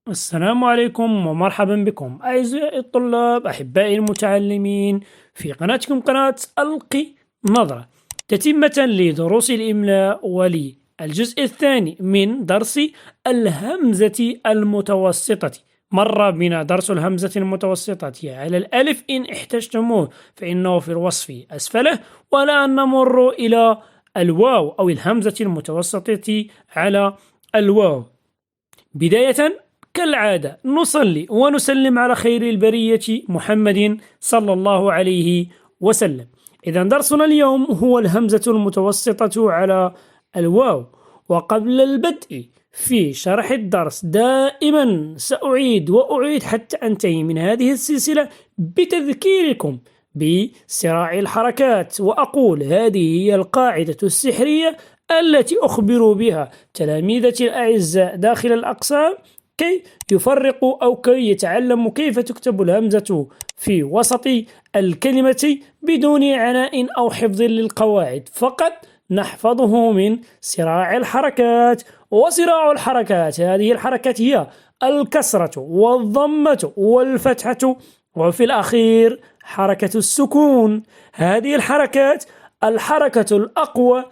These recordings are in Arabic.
السلام عليكم ومرحبا بكم أعزائي الطلاب أحبائي المتعلمين في قناتكم قناة ألقي نظرة تتمة لدروس الإملاء وللجزء الثاني من درس الهمزة المتوسطة. مر بنا درس الهمزة المتوسطة على الألف، إن احتجتموه فإنه في الوصف أسفله، والآن نمر إلى الواو أو الهمزة المتوسطة على الواو. بداية كالعادة نصلي ونسلم على خير البرية محمد صلى الله عليه وسلم. إذا درسنا اليوم هو الهمزة المتوسطة على الواو. وقبل البدء في شرح الدرس دائما سأعيد وأعيد حتى أنتهي من هذه السلسلة بتذكيركم بصراع الحركات، وأقول هذه هي القاعدة السحرية التي أخبر بها تلاميذتي الأعزاء داخل الأقسام كي يفرقوا أو كي يتعلموا كيف تكتب الهمزة في وسط الكلمة بدون عناء أو حفظ للقواعد، فقط نحفظه من صراع الحركات. وصراع الحركات هذه الحركات هي الكسرة والضمة والفتحة، وفي الأخير حركة السكون. هذه الحركات الحركة الأقوى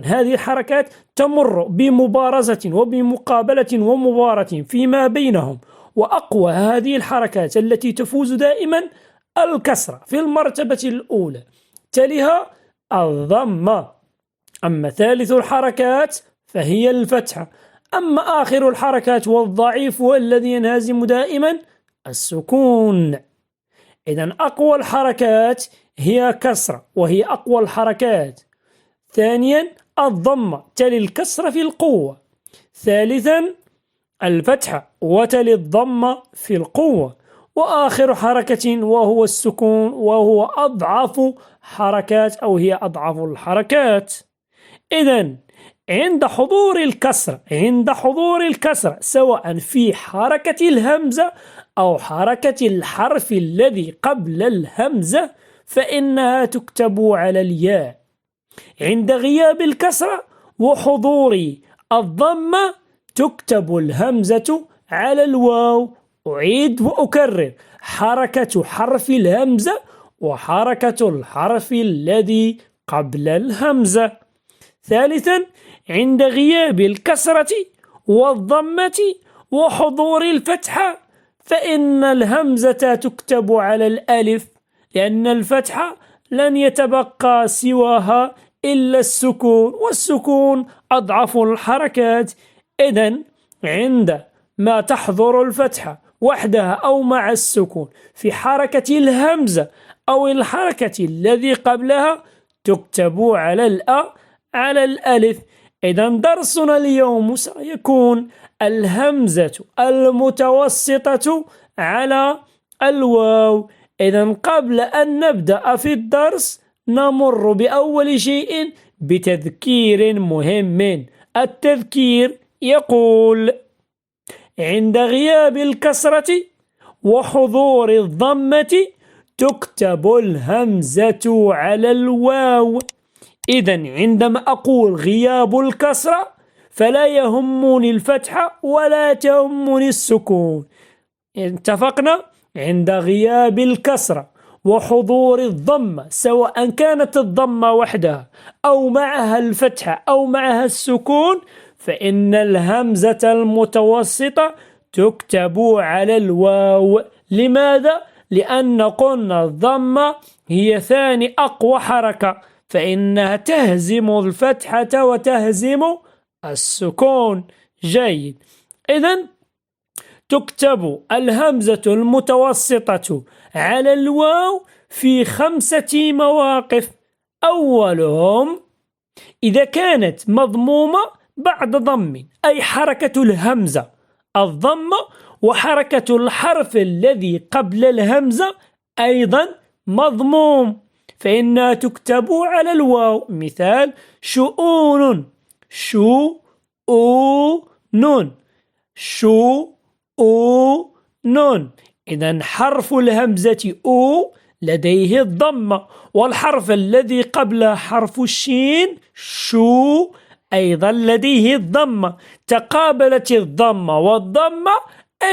هذه الحركات تمر بمبارزة وبمقابلة ومباراة فيما بينهم، وأقوى هذه الحركات التي تفوز دائما الكسرة في المرتبة الأولى، تليها الضمة، أما ثالث الحركات فهي الفتحة، أما آخر الحركات والضعيف والذي ينهزم دائما السكون. إذن أقوى الحركات هي كسرة وهي أقوى الحركات. ثانيا الضمة تلي الكسرة في القوة. ثالثا الفتحة وتلي الضمة في القوة. وآخر حركة وهو السكون، وهو أضعف حركات أو هي أضعف الحركات. إذن عند حضور الكسرة سواء في حركة الهمزة أو حركة الحرف الذي قبل الهمزة فإنها تكتب على الياء. عند غياب الكسرة وحضور الضمة تكتب الهمزة على الواو. أعيد وأكرر: حركة حرف الهمزة وحركة الحرف الذي قبل الهمزة. ثالثا عند غياب الكسرة والضمة وحضور الفتحة فإن الهمزة تكتب على الألف، لأن الفتحة لن يتبقى سواها إلا السكون، والسكون أضعف الحركات. إذن عندما تحضر الفتحة وحدها أو مع السكون في حركة الهمزة أو الحركة الذي قبلها تكتب على الألف. إذن درسنا اليوم سيكون الهمزة المتوسطة على الواو. إذن قبل أن نبدأ في الدرس نمر بأول شيء بتذكير مهم. التذكير يقول: عند غياب الكسرة وحضور الضمة تكتب الهمزة على الواو. إذن عندما أقول غياب الكسرة فلا يهمني الفتحة ولا تهمني السكون. اتفقنا؟ عند غياب الكسرة وحضور الضمة سواء كانت الضمة وحدها أو معها الفتحة أو معها السكون فإن الهمزة المتوسطة تكتب على الواو. لماذا؟ لأن قلنا الضمة هي ثاني أقوى حركة، فإنها تهزم الفتحة وتهزم السكون. جيد. إذن تكتب الهمزة المتوسطة على الواو في 5 مواقف. أولهم إذا كانت مضمومة بعد ضم، أي حركة الهمزة الضمة وحركة الحرف الذي قبل الهمزة أيضا مضموم فإنها تكتب على الواو. مثال: شؤون، شؤون، شؤون. إذن حرف الهمزة أو لديه الضمة، والحرف الذي قبل حرف الشين شو أيضا لديه الضمة، تقابلت الضمة والضمة،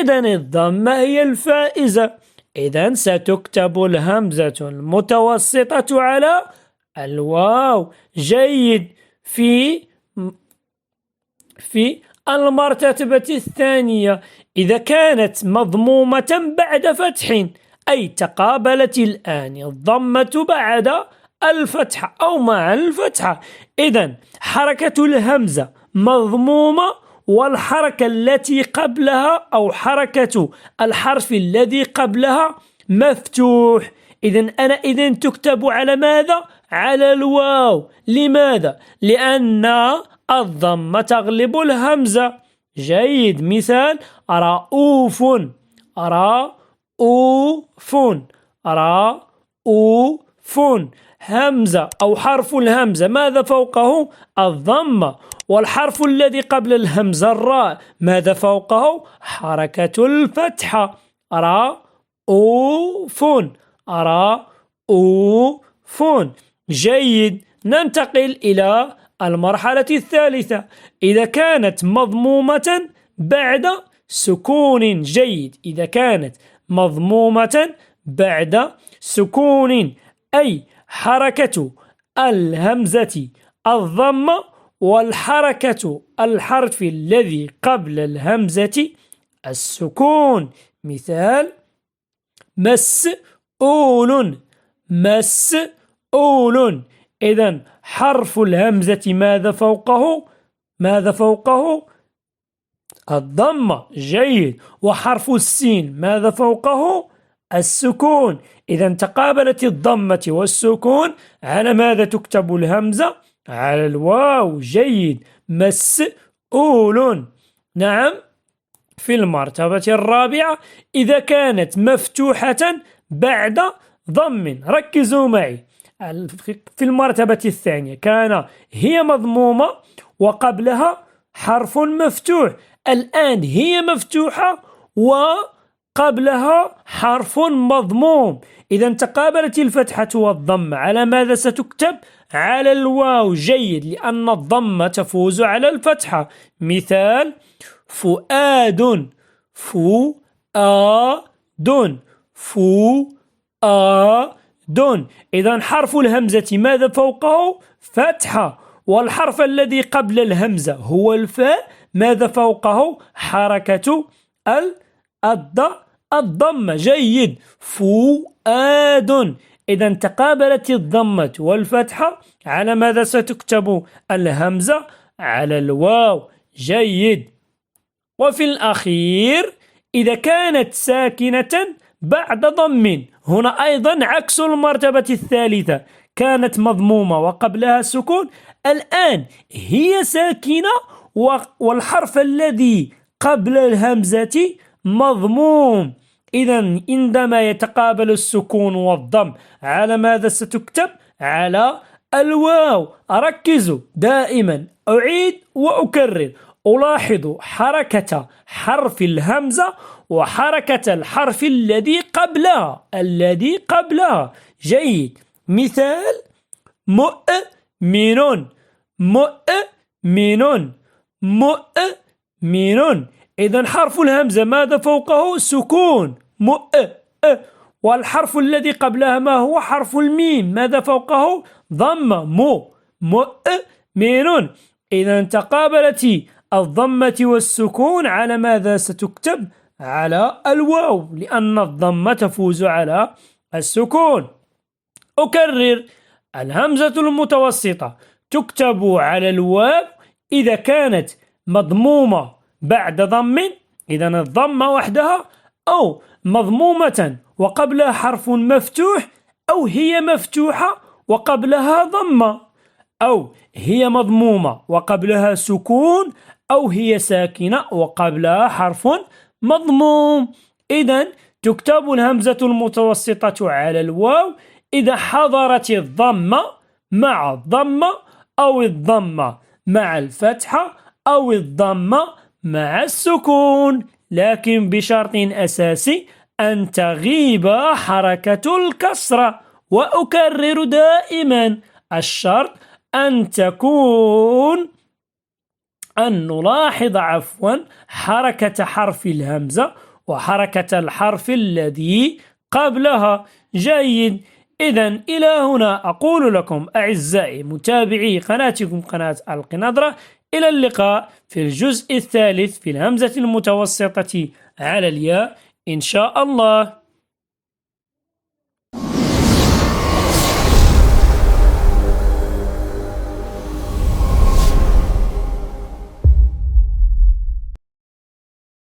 إذن الضمة هي الفائزة. إذن ستكتب الهمزة المتوسطة على الواو. جيد. في المرتبة الثانية إذا كانت مضمومة بعد فتح، أي تقابلت الآن الضمة بعد الفتحة أو مع الفتحة، إذن حركة الهمزة مضمومة، والحركة التي قبلها أو حركة الحرف الذي قبلها مفتوح. إذن تكتب على ماذا؟ على الواو. لماذا؟ لأن الضمة تغلب الهمزة. جيد. مثال: رؤوف، رؤوف، رؤوف. همزة أو حرف الهمزة ماذا فوقه؟ الضمة. والحرف الذي قبل الهمزة الراء ماذا فوقه؟ حركة الفتحة. رؤوف، رؤوف. جيد. ننتقل إلى المرحلة الثالثة إذا كانت مضمومة بعد سكون. جيد. إذا كانت مضمومة بعد سكون، أي حركة الهمزة الضمة، والحركة الحرف الذي قبل الهمزة السكون. مثال: مسؤول، مسؤول. إذن حرف الهمزة ماذا فوقه؟ ماذا فوقه؟ الضمة. جيد. وحرف السين ماذا فوقه؟ السكون. إذن تقابلت الضمة والسكون، على ماذا تكتب الهمزة؟ على الواو. جيد. مسؤول. نعم. في المرتبة الرابعة إذا كانت مفتوحة بعد ضم، ركزوا معي. في المرتبة الثانية هي مضمومة وقبلها حرف مفتوح، الآن هي مفتوحة وقبلها حرف مضموم. إذا تقابلت الفتحة والضمة، على ماذا ستكتب؟ على الواو. جيد. لأن الضمة تفوز على الفتحة. مثال: فؤاد، فؤاد، فؤاد. إذن حرف الهمزة ماذا فوقه؟ فتحة. والحرف الذي قبل الهمزة هو الفاء، ماذا فوقه؟ حركة الضمة. جيد. فؤاد. إذن تقابلت الضمة والفتحة، على ماذا ستكتب الهمزة؟ على الواو. جيد. وفي الأخير إذا كانت ساكنة بعد ضم، هنا أيضا عكس المرتبة الثالثة، كانت مضمومة وقبلها سكون، الآن هي ساكنة والحرف الذي قبل الهمزة مضموم. إذن عندما يتقابل السكون والضم، على ماذا ستكتب؟ على الواو. ركزوا دائما، أعيد وأكرر. ألاحظ حركة حرف الهمزة وحركة الحرف الذي قبلها. جيد. مثال: مؤمن، مؤمن، مؤمن. إذن حرف الهمزة ماذا فوقه؟ سكون، والحرف الذي قبلها ما هو؟ حرف الميم، ماذا فوقه؟ ضمة، مؤمن. إذن تقابلت الضمة والسكون، على ماذا ستكتب؟ على الواو، لأن الضمة تفوز على السكون. أكرر: الهمزة المتوسطة تكتب على الواو إذا كانت مضمومة بعد ضم، إذن الضمة وحدها، أو مضمومة وقبلها حرف مفتوح، أو هي مفتوحة وقبلها ضمة، أو هي مضمومة وقبلها سكون، أو هي ساكنة وقبلها حرف مضموم. إذن تكتب الهمزة المتوسطة على الواو إذا حضرت الضمة مع الضمة، أو الضمة مع الفتحة، أو الضمة مع السكون، لكن بشرط أساسي: أن تغيب حركة الكسرة. وأكرر دائما: الشرط أن تكون أن نلاحظ حركة حرف الهمزة وحركة الحرف الذي قبلها. جيد. إذا إلى هنا أقول لكم أعزائي متابعي قناتكم قناة القنادرة، إلى اللقاء في الجزء الثالث في الهمزة المتوسطة على الياء إن شاء الله.